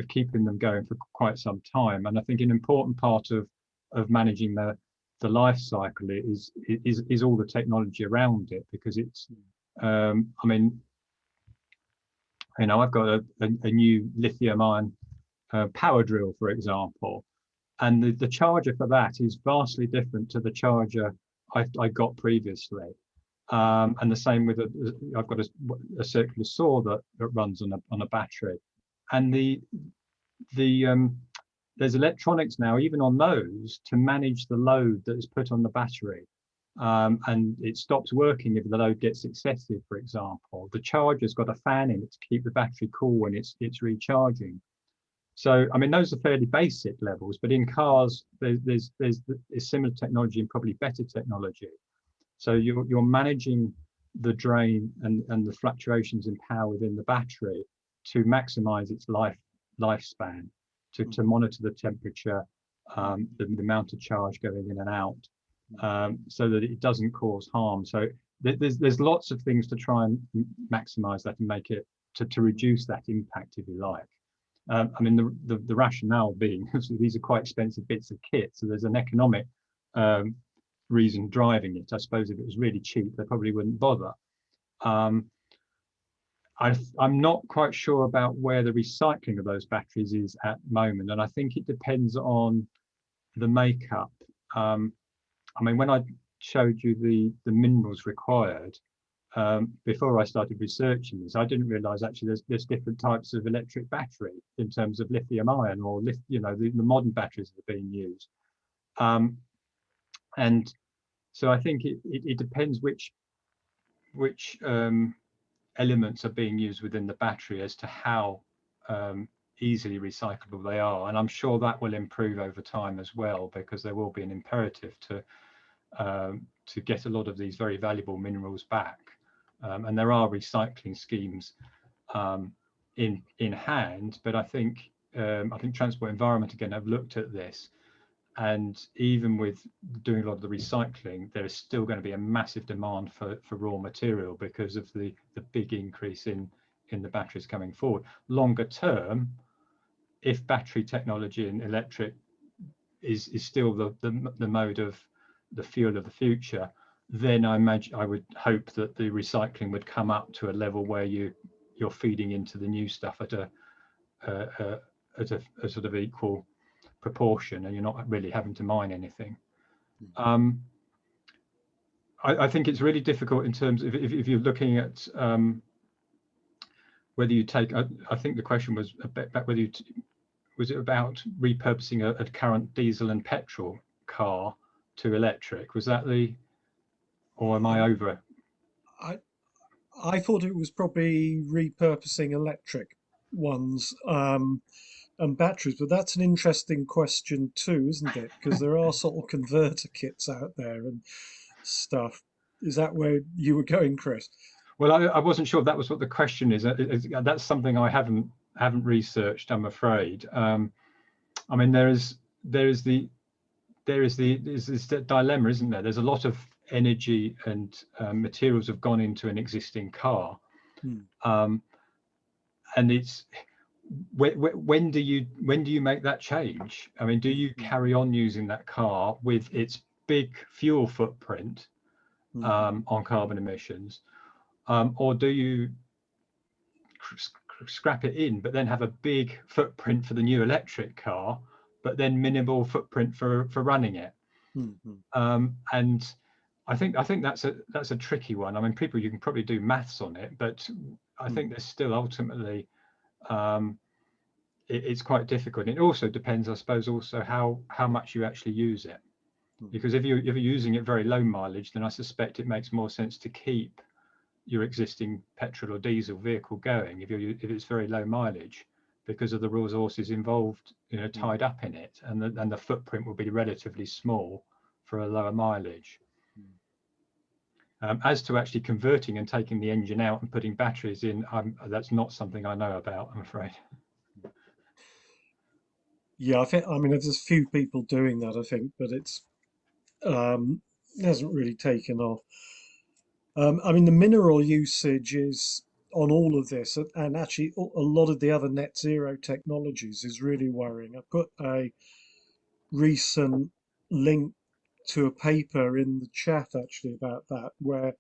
keeping them going for quite some time. And I think an important part of managing the life cycle is all the technology around it, because it's I've got a new lithium-ion power drill, for example, and the charger for that is vastly different to the charger I got previously. And the same with I've got a circular saw that runs on a battery, and there's electronics now even on those to manage the load that is put on the battery, and it stops working if the load gets excessive. For example, the charger's got a fan in it to keep the battery cool when it's recharging. So those are fairly basic levels, but in cars there's similar technology and probably better technology. So you're managing the drain and the fluctuations in power within the battery to maximize its lifespan, to monitor the temperature, the amount of charge going in and out, so that it doesn't cause harm. So there's lots of things to try and maximize that and make it to reduce that impact, if you like. I mean, the rationale being these are quite expensive bits of kit, so there's an economic reason driving it. I suppose if it was really cheap, they probably wouldn't bother. I'm not quite sure about where the recycling of those batteries is at the moment, and I think it depends on the makeup. I mean, when I showed you the minerals required, before I started researching this, I didn't realise actually there's different types of electric battery in terms of lithium ion or the modern batteries that are being used. And so I think it depends which elements are being used within the battery as to how easily recyclable they are. And I'm sure that will improve over time as well, because there will be an imperative to get a lot of these very valuable minerals back. And there are recycling schemes in hand, but I think Transport Environment again have looked at this, and even with doing a lot of the recycling, there is still going to be a massive demand for raw material because of the big increase in the batteries coming forward. Longer term, if battery technology and electric is still the mode of the fuel of the future, then I would hope that the recycling would come up to a level where you're feeding into the new stuff at a sort of equal proportion, and you're not really having to mine anything. I think it's really difficult in terms of if you're looking at whether you take. I think the question was about whether was it about repurposing a current diesel and petrol car to electric? Was that or am I over? I thought it was probably repurposing electric ones and batteries, but that's an interesting question too, isn't it? Because there are sort of converter kits out there and stuff. Is that where you were going, Chris? Well, I wasn't sure if that was what the question is. That's something I haven't researched, I'm afraid. I mean, there's this dilemma, isn't there? There's a lot of energy and materials have gone into an existing car, and it's when do you make that change? I mean, do you carry on using that car with its big fuel footprint on carbon emissions, or do you scrap it in, but then have a big footprint for the new electric car, but then minimal footprint for running it? And I think that's a tricky one. I mean, you can probably do maths on it, but I think there's still ultimately it's quite difficult. It also depends, I suppose, also how much you actually use it, because if you're using it very low mileage, then I suspect it makes more sense to keep your existing petrol or diesel vehicle going if it's very low mileage, because of the resources involved, tied up in it, and the footprint will be relatively small for a lower mileage. As to actually converting and taking the engine out and putting batteries in, that's not something I know about, I'm afraid. Yeah, I mean, there's a few people doing that, I think, but it hasn't really taken off. I mean, the mineral usage is on all of this, and actually a lot of the other net zero technologies is really worrying. I put a recent link to a paper in the chat actually about that, where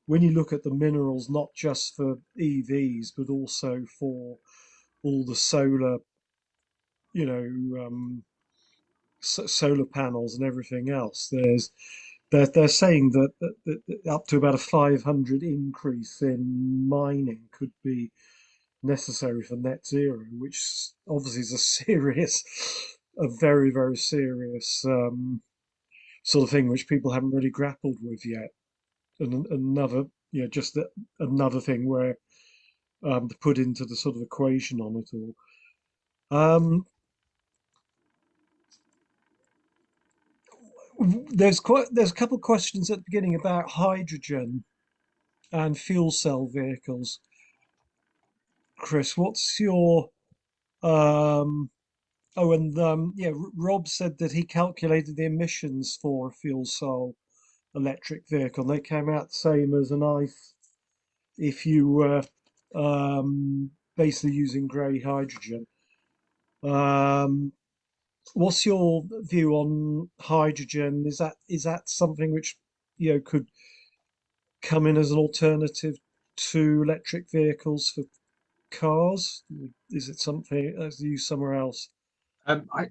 when you look at the minerals, not just for EVs, but also for all the solar, you know, solar panels and everything else, they're saying that up to about a 500 increase in mining could be necessary for net zero, which obviously is a very, very serious sort of thing which people haven't really grappled with yet. And another, just another thing where to put into the sort of equation on it all. There's a couple of questions at the beginning about hydrogen and fuel cell vehicles. Chris, what's your yeah, Rob said that he calculated the emissions for a fuel cell electric vehicle. They came out the same as an ICE if you basically using grey hydrogen. Um, what's your view on hydrogen? Is that something which could come in as an alternative to electric vehicles for cars? Is it something that's used somewhere else? Um, I,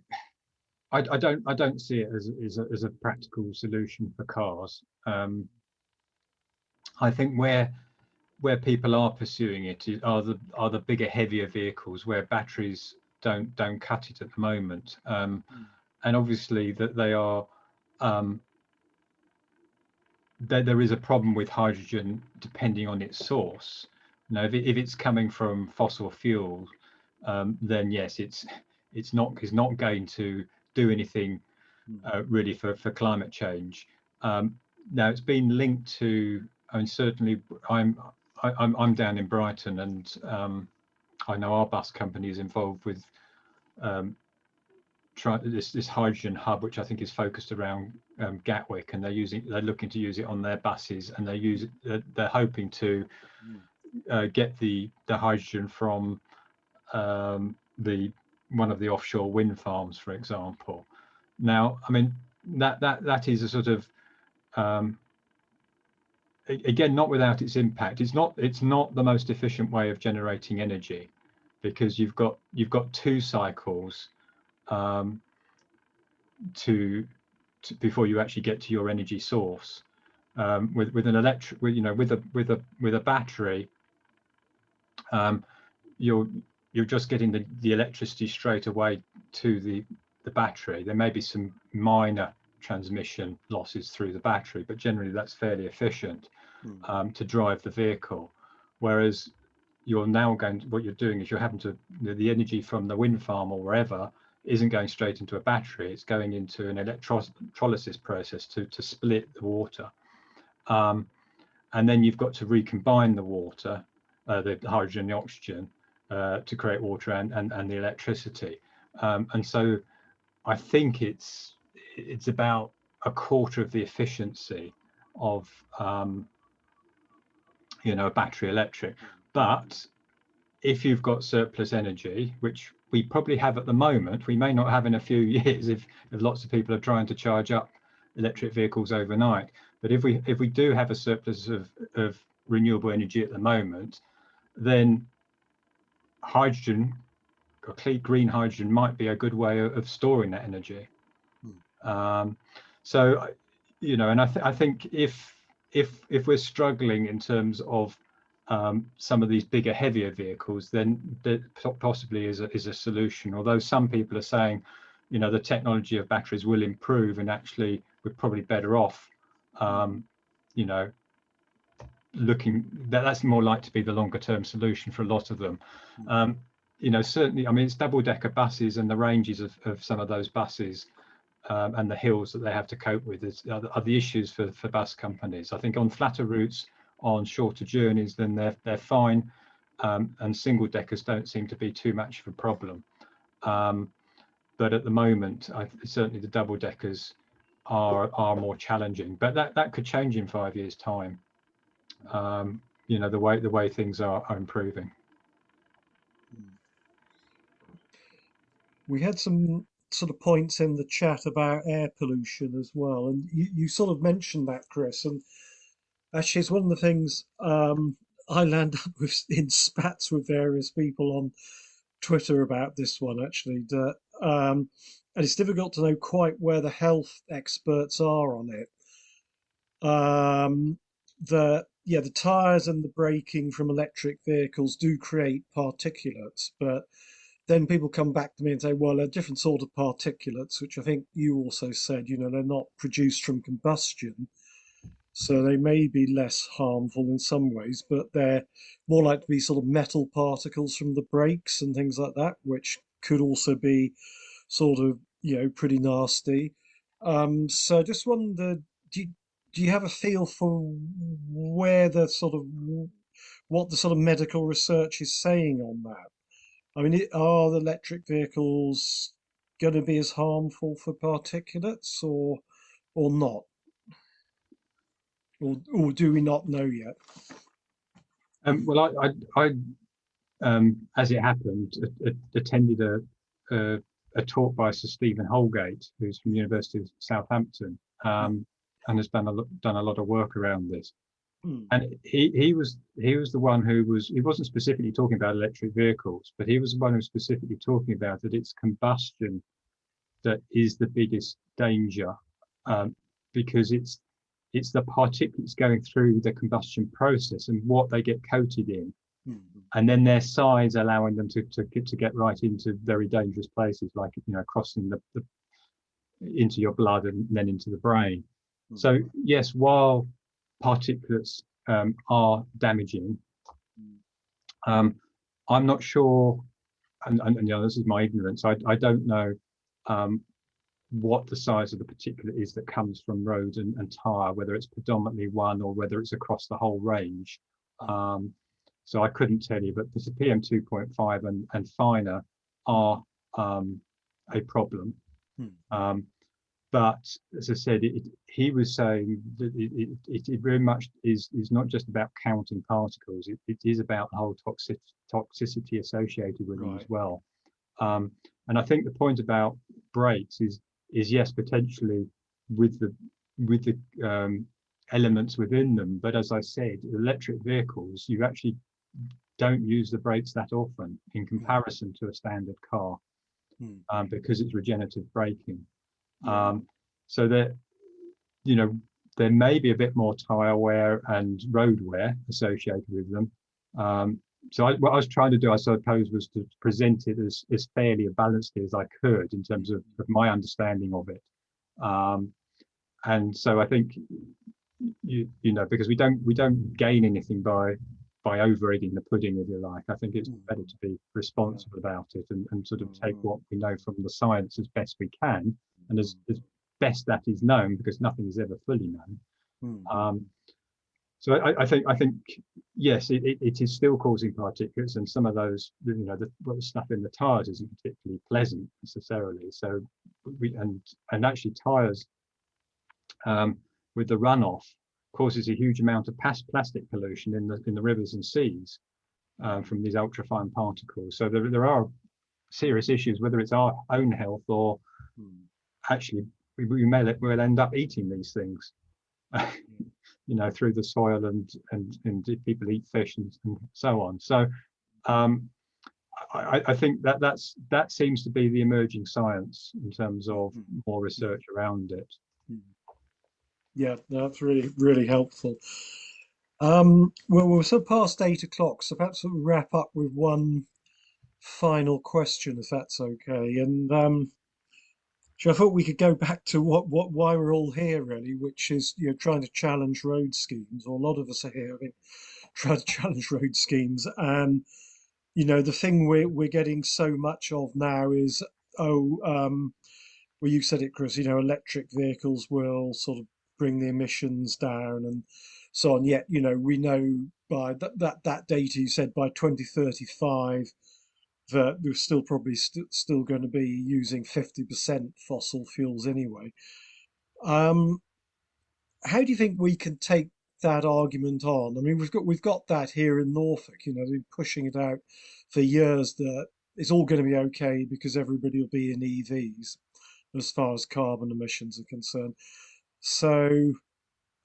I don't see it as a practical solution for cars. I think where people are pursuing it are the bigger, heavier vehicles where batteries don't cut it at the moment. And obviously that they are um, there is a problem with hydrogen depending on its source. Now, if it's coming from fossil fuel, then yes, it's not going to do anything really for climate change. Now, it's been linked to, I mean, certainly I'm down in Brighton, and I know our bus company is involved with um, this hydrogen hub, which I think is focused around Gatwick, and they're looking to use it on their buses, and they're hoping to get the hydrogen from the one of the offshore wind farms, for example. Now, I mean, that is a sort of um, again, not without its impact. It's not the most efficient way of generating energy, because you've got two cycles um, to before you actually get to your energy source. With an electric, with a battery, um, you're you're just getting the electricity straight away to the battery. There may be some minor transmission losses through the battery, but generally that's fairly efficient to drive the vehicle. Whereas what you're doing is you're having to, the energy from the wind farm or wherever isn't going straight into a battery. It's going into an electrolysis process to split the water. And then you've got to recombine the water, the hydrogen and the oxygen, to create water and the electricity. And so I think it's about a quarter of the efficiency of a battery electric. But if you've got surplus energy, which we probably have at the moment, we may not have in a few years if lots of people are trying to charge up electric vehicles overnight. But if we do have a surplus of renewable energy at the moment, then hydrogen, or clean green hydrogen, might be a good way of storing that energy. So, and I think if we're struggling in terms of some of these bigger, heavier vehicles, then that possibly is a solution. Although some people are saying, the technology of batteries will improve, and actually we're probably better off, that's more likely to be the longer term solution for a lot of them. Certainly, I mean, it's double decker buses, and the ranges of some of those buses and the hills that they have to cope with are the issues for bus companies. I think on flatter routes, on shorter journeys, then they're fine, and single deckers don't seem to be too much of a problem. But at the moment, certainly the double deckers are more challenging. But that could change in 5 years' time. The way things are improving. We had some sort of points in the chat about air pollution as well, and you sort of mentioned that, Chris. And actually, it's one of the things I land up with in spats with various people on Twitter about this one, actually. And it's difficult to know quite where the health experts are on it. The tires and the braking from electric vehicles do create particulates, but then people come back to me and say, well, they're different sort of particulates, which I think you also said, they're not produced from combustion. So they may be less harmful in some ways, but they're more likely to be sort of metal particles from the brakes and things like that, which could also be sort of, pretty nasty. So I just wondered, do you have a feel for where the sort of what the sort of medical research is saying on that? I mean, are the electric vehicles going to be as harmful for particulates or not? Or do we not know yet? Well, as it happened, attended a talk by Sir Stephen Holgate, who's from the University of Southampton, and has done a lot of work around this. Mm, And he was the one he wasn't specifically talking about electric vehicles, but he was the one who was specifically talking about that it's combustion that is the biggest danger, um, because it's the particulates going through the combustion process and what they get coated in, mm, and then their size allowing them to get right into very dangerous places, like crossing the into your blood and then into the brain. So mm, yes, while particulates are damaging, mm, um, I'm not sure, and this is my ignorance. I don't know um, what the size of the particulate is that comes from road and tyre, whether it's predominantly one or whether it's across the whole range. mm, Um, so I couldn't tell you, but the PM 2.5 and finer mm, are a problem. mm, Um, but as I said, he was saying that it very much is not just about counting particles. It is about the whole toxicity associated with them as right. well. And I think the point about brakes is yes, potentially with the elements within them, but as I said, electric vehicles, you actually don't use the brakes that often in Mm, comparison to a standard car, mm, because it's regenerative braking. yeah. Um, so that you know there may be a bit more tire wear and road wear associated with them. So what I was trying to do, I suppose, was to present it as fairly balanced as I could in terms of my understanding of it. Um, and so I think because we don't gain anything by over egging the pudding, if you like. I think it's better Mm, to be yeah. responsible about it and sort of take Mm, what we know from the science as best we can, and mm, as best that is known, because nothing is ever fully known. mm, So I think yes, it is still causing particulates, and some of those, the stuff in the tires isn't particularly pleasant necessarily. So and actually tires, um, with the runoff, causes a huge amount of plastic pollution in the rivers and seas, mm, from these ultrafine particles. So there are serious issues, whether it's our own health or mm, actually we may well end up eating these things. Through the soil, and if people eat fish and so on. So I think that seems to be the emerging science in terms of mm, more mm, research around it. mm. Yeah, that's really, really helpful. Well, we're so past 8 o'clock, so perhaps we'll wrap up with one final question, if that's okay. And so I thought we could go back to why we're all here, really, which is trying to challenge road schemes, or a lot of us are here, I think, trying to challenge road schemes. And the thing we're getting so much of now is, oh, well, you said it, Chris. Electric vehicles will sort of bring the emissions down and so on. Yet, we know by that data you said by 2035 that we're still probably still going to be using 50% fossil fuels anyway. Um, how do you think we can take that argument on? I mean, we've got that here in Norfolk. They've been pushing it out for years that it's all going to be okay because everybody will be in EVs as far as carbon emissions are concerned. So,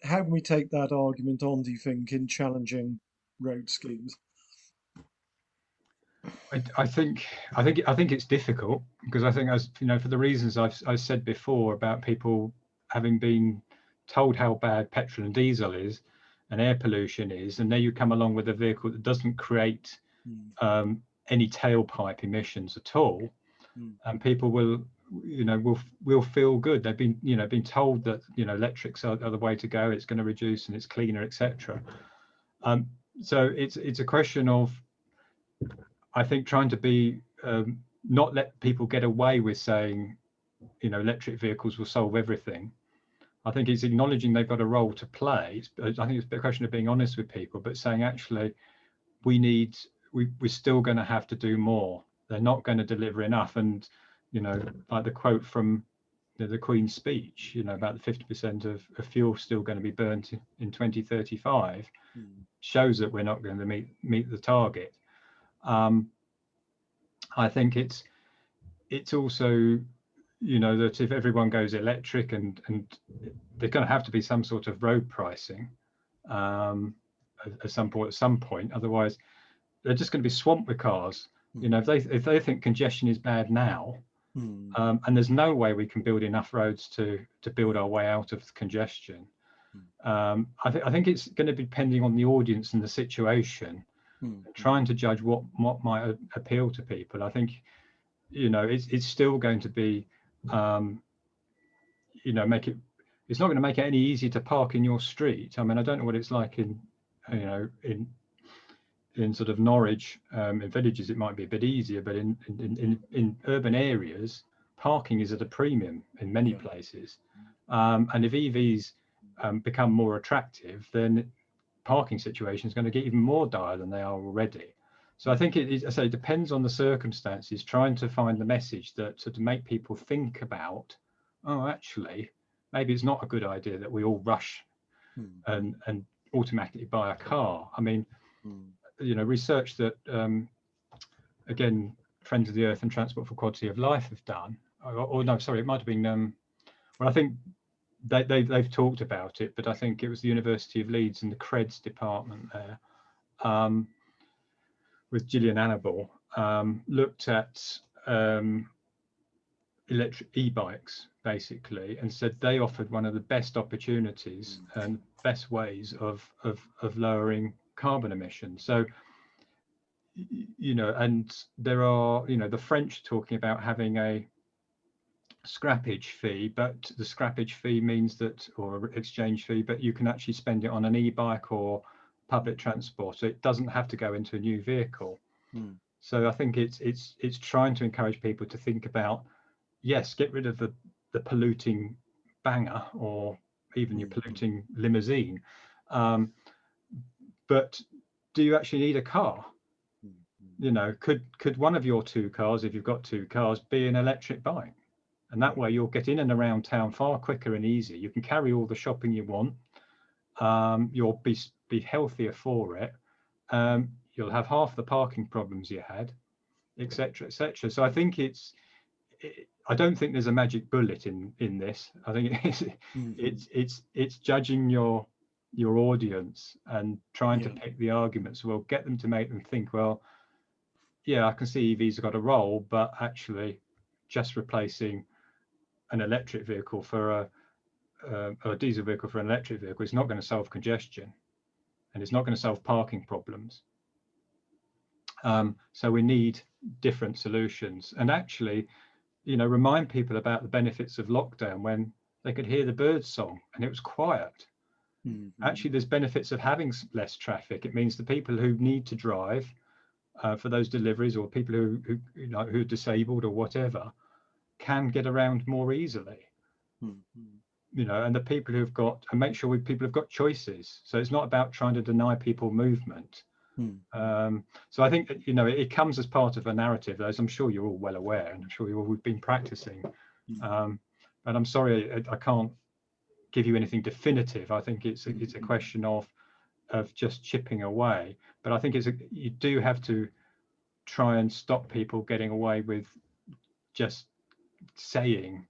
how can we take that argument on, do you think, in challenging road schemes? I think it's difficult, because I think, as for the reasons I've said before about people having been told how bad petrol and diesel is and air pollution is, and then you come along with a vehicle that doesn't create Mm, any tailpipe emissions at all, mm, and people will feel good. They've been told that electrics are the way to go. It's going to reduce and it's cleaner, etc. So it's a question of, I think, trying to be, not let people get away with saying electric vehicles will solve everything. I think it's acknowledging they've got a role to play. I think it's a question of being honest with people, but saying, actually, we're still going to have to do more. They're not going to deliver enough. And like the quote from the Queen's speech, about the 50% of fuel still going to be burnt in 2035, shows that we're not going to meet the target. I think it's also, that if everyone goes electric, and there's going to have to be some sort of road pricing at some point. Otherwise, they're just going to be swamped with cars. If they think congestion is bad now, and there's no way we can build enough roads to build our way out of congestion. I think it's going to be depending on the audience and the situation, trying to judge what might appeal to people. I think, it's still going to be, it's not going to make it any easier to park in your street. I mean, I don't know what it's like in sort of Norwich, in villages it might be a bit easier, but in urban areas, parking is at a premium in many places. And if EVs become more attractive, then parking situation is going to get even more dire than they are already. So I think it depends on the circumstances, trying to find the message that to make people think about, oh, actually, maybe it's not a good idea that we all rush and automatically buy a car. I mean, research that, again, Friends of the Earth and Transport for Quality of Life have done, or no, sorry, it might have been, well, I think they've talked about it, but I think it was the University of Leeds and the Creds department there, with Gillian Annable, looked at electric e-bikes basically, and said they offered one of the best opportunities and best ways of lowering carbon emissions. So, and there are, the French talking about having a scrappage fee, but the scrappage fee means that, or exchange fee, but you can actually spend it on an e-bike or public transport, so it doesn't have to go into a new vehicle. So I think it's trying to encourage people to think about, yes, get rid of the polluting banger or even your polluting limousine, but do you actually need a car? Could one of your two cars, if you've got two cars, be an electric bike? And that way you'll get in and around town far quicker and easier. You can carry all the shopping you want. You'll be healthier for it. You'll have half the parking problems you had, etc., etc. So I think I don't think there's a magic bullet in this. I think it's judging your audience and trying to pick the arguments. Well, get them to make them think, well, yeah, I can see EVs have got a role, but actually just replacing an electric vehicle for a diesel vehicle for an electric vehicle is not going to solve congestion, and it's not going to solve parking problems. So we need different solutions, and actually, remind people about the benefits of lockdown when they could hear the birds song and it was quiet. Actually, there's benefits of having less traffic. It means the people who need to drive for those deliveries, or people who are disabled or whatever, can get around more easily. And the people who've got, and make sure people have got choices. So it's not about trying to deny people movement. So I think that, it comes as part of a narrative, as I'm sure you're all well aware, and I'm sure we've been practicing. But I'm sorry, I can't give you anything definitive. I think it's a question of just chipping away. But I think you do have to try and stop people getting away with just saying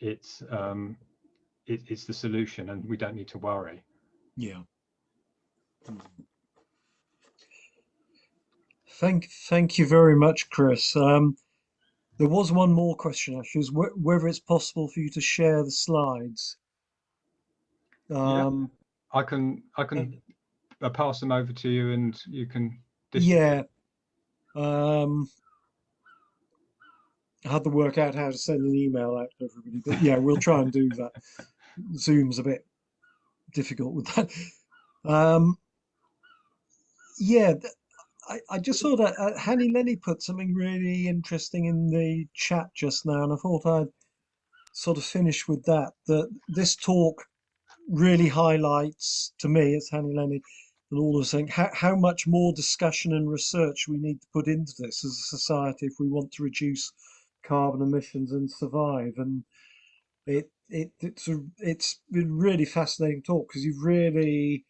it's the solution and we don't need to worry. Thank you very much, Chris. There was one more question, actually, is whether it's possible for you to share the slides. Yeah, I can pass them over to you, and you can distribute. I had to work out how to send an email out to everybody, but yeah, we'll try and do that. Zoom's a bit difficult with that. I just saw that Hanny Lenny put something really interesting in the chat just now, and I thought I'd sort of finish with that. That this talk really highlights, to me, as Hanny Lenny and all of us saying, how much more discussion and research we need to put into this as a society if we want to reduce carbon emissions and survive. And It's been really fascinating talk because you've really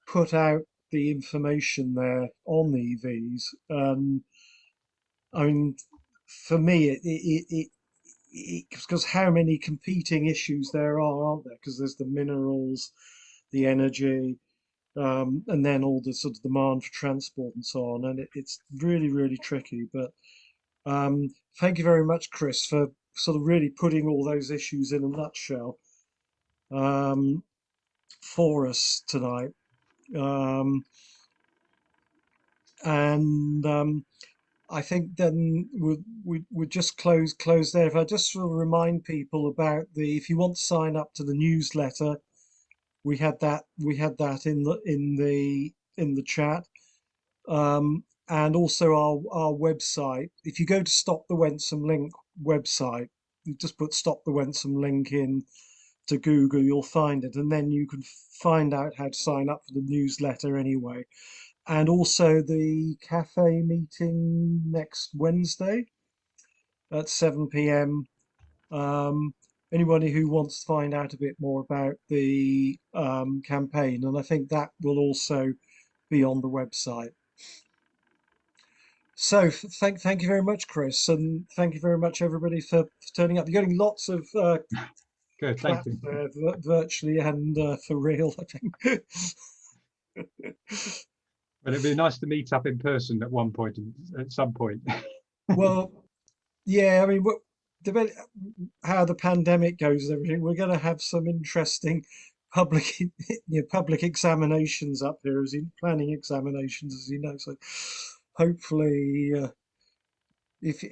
put out the information there on the EVs. I mean, for me, because how many competing issues there are, aren't there? Because there's the minerals, the energy, and then all the sort of demand for transport and so on. And it's really, really tricky. But thank you very much, Chris, for sort of really putting all those issues in a nutshell um, for us tonight. Um, and I think then we just close there. If I just sort of remind people about the, if you want to sign up to the newsletter, we had that in the chat, and also our website. If you go to Stop the Wensum Link website, you just put Stop the Wensum Link in to Google, you'll find it, and then you can find out how to sign up for the newsletter anyway. And also the cafe meeting next Wednesday at 7 p.m. Um, Anybody who wants to find out a bit more about the campaign, and I think that will also be on the website. So thank you very much, Chris, and thank you very much everybody for turning up. You're getting lots of Good, thank claps you. there, virtually and for real, I think. But it'd be nice to meet up in person at one point, at some point. Well, yeah, I mean, depending how the pandemic goes and everything, we're going to have some interesting public, public examinations up here, as in planning examinations, as you know. So hopefully, if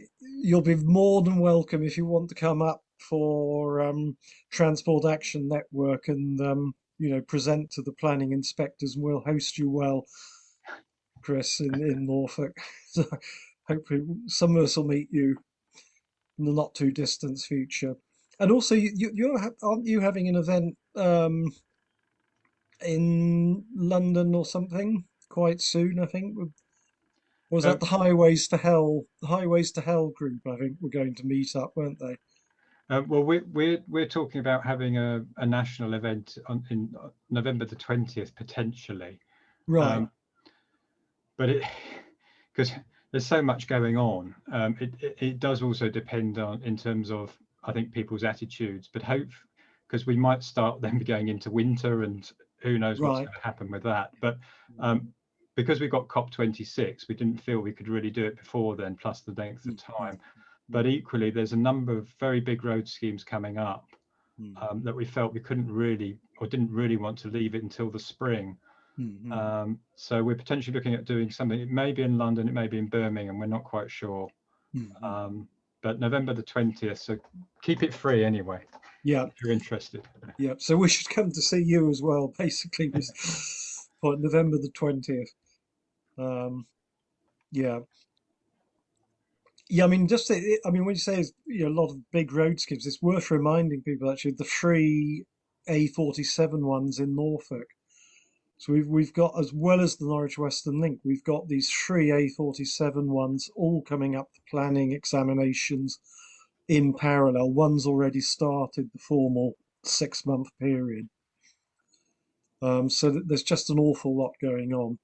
you'll be more than welcome if you want to come up for Transport Action Network and present to the planning inspectors, and we'll host you well, Chris, in Norfolk. So hopefully, some of us will meet you in the not too distant future. And also, aren't you having an event in London or something quite soon? I think. Was that Um, the Highways to Hell? The Highways to Hell group, I think, were going to meet up, weren't they? well, we're talking about having a national event in November the 20th potentially, Right, um, but it because there's so much going on. It does also depend on in terms of I think people's attitudes, but hope because we might start then going into winter and who knows what's right. going to happen with that. But because we got COP26, we didn't feel we could really do it before then, plus the length of Mm, mm, time. mm, But equally, there's a number of very big road schemes coming up mm, that we felt we couldn't really or didn't really want to leave it until the spring. mm, mm, So we're potentially looking at doing something. It may be in London, it may be in Birmingham. We're not quite sure. mm, mm. But November the 20th. So keep it free anyway, Yeah, if you're interested. yeah. So we should come to see you as well. Basically, was for November the 20th. Um, yeah, yeah. I mean, I mean, when you say a lot of big road skips, it's worth reminding people actually the free A47 ones in Norfolk. So we've got, as well as the Norwich Western Link, we've got these three A47 ones all coming up for planning examinations in parallel. One's already started the formal 6 month period. So there's just an awful lot going on.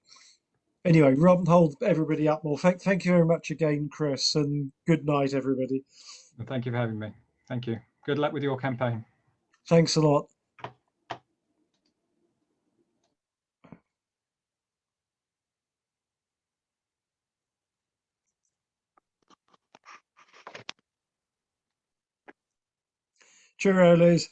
Anyway, Rob, hold everybody up more. Thank you very much again, Chris, and good night, everybody. And thank you for having me. Thank you. Good luck with your campaign. Thanks a lot. Cheerio, Liz.